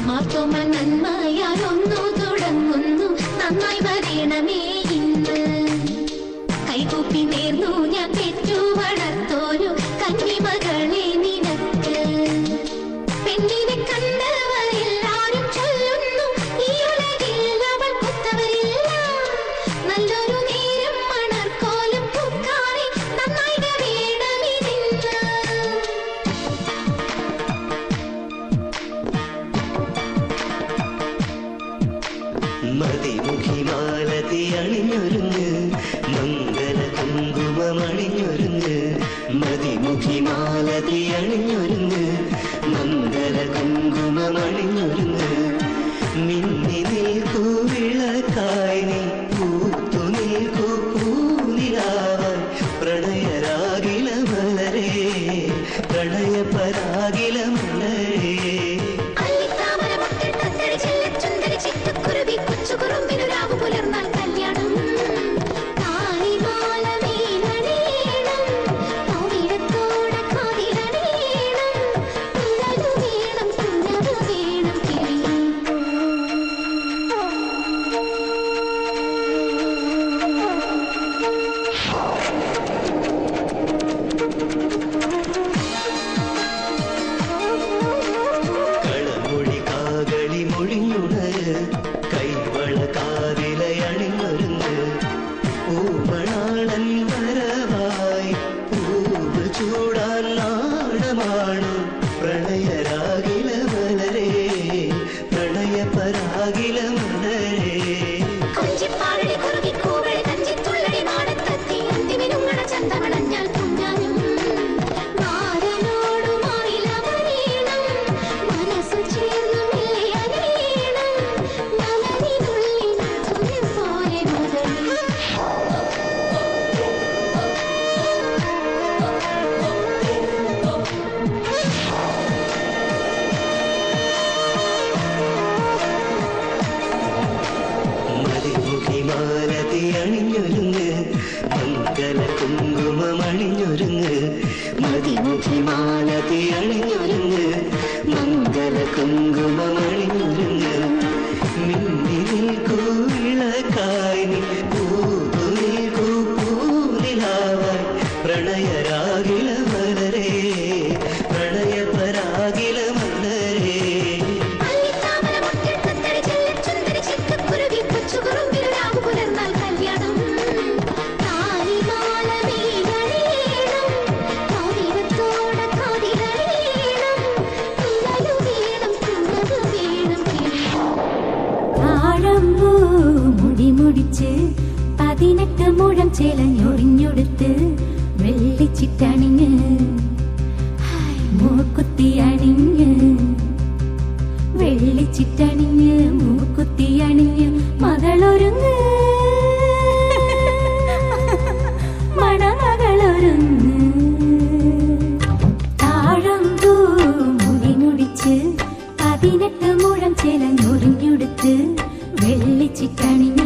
മാർത്തോമ നന്മയാലൊന്നു തുടങ്ങുന്നു, നന്നായി വരണമേ ഇന്ന്. കൈകൂപ്പി നേർന്നു ഞാൻ പെറ്റു വളർത്തോരു കന്നിമകളെ നിനക്ക്. പെണ്ണിനെ കണ്ടവരെല്ലാരും ചൊല്ലുന്നു, ഈ ഉലകിൽ അവൾ കൊത്തവരില്ല. നല്ലൊരു നേരം മണർക്കോലും പൂക്കാതെ നന്നായി വേണമിതിന്ന്. മതിമുഖിമാലതി അണിഞ്ഞൊരുങ്ങ്, മംഗല കുങ്കുമമണിഞ്ഞൊരുങ്ങ്. മതിമുഖിമാലതി അണിഞ്ഞൊരുങ്ങ്, മംഗല കുങ്കുമമണിഞ്ഞൊരുങ്ങ്. മിന്നി നിൽക്കൂ വിളക്കായി നീ, പൂത്തു നിൽക്കൂ പൂനിലാവായി. പ്രണയരാഗില മലരേ, പ്രണയപരാഗില മലരേ. പുലർന്നാൽ കല്യാണം താലിമാല വീണണീണം, പൗരിടത്തോടെ കാതിലണീണം. തുള്ളലു വേണം തുള്ളലു വേണം കിളിയേ. കളമൊഴി കാകളി മൊഴിഞ്ഞുണര്, കൈവള കാതിലയണിഞ്ഞൊരുങ്ങ്. പൂമണാളൻ വരവായി, പൂവ് ചൂടാൻ നാണമാണു. പ്രണയരാഗില മലരേ, പ്രണയപരാഗില മലരേ. കൊഞ്ചിപ്പാറടി കുറുകി കൂവളി കഞ്ചിത്തുള്ളടി മാടത്തെത്തി അന്തിമിനുങ്ങണ ചന്തമണഞ്ഞാൽ കുഞ്ഞാനും. മാരനോടു മാറിലവനീണം, മനസ്സു ചേർന്നു മെല്ലെയനീണം. മലരിനുള്ളിൽ തുണി പോലെ മുതലി. മതിമുഖിമാലതി അണിഞ്ഞൊരുങ്ങ്, മംഗല കുങ്കുമമണിഞ്ഞൊരുങ്ങ്. മതിമുഖിമാലതി അണിഞ്ഞൊരുങ്ങ്, മംഗല കുങ്കുമമണിഞ്ഞൊരുങ്ങ്. മിന്നി നിൽക്കൂ വിളക്കായി നീ, പൂത്തു നിൽക്കൂ പൂനിലാവായി. പ്രണയരാഗില മലരേ, പ്രണയപരാഗില മലരേ. പുലർന്നാൽ കല്യാണം താലിമാല വീണണീണം, പൗരിടത്തോടെ കാതിലണീണം. തുള്ളലു വേണം തുള്ളലു വേണം കിളിയേ. താഴമ്പൂ മുടിമുടിച്ച് 18 മുഴം ചേലഞ്ഞൊറിഞ്ഞൊടുത്ത്, വെള്ളിച്ചിട്ടണിഞ്ഞ് മൂക്കുത്തി അണിഞ്ഞ്, വെള്ളിച്ചിട്ടണിഞ്ഞ് മൂക്കുത്തി അണിഞ്ഞ് മകളൊരുങ്ങ്, മണമകളൊരുങ്ങ്. താഴമ്പൂ മുടിമുടിച്ച് 18 മുഴം ചേലഞ്ഞൊറിഞ്ഞൊടുത്ത്, വെള്ളിച്ചിട്ടണിഞ്ഞ്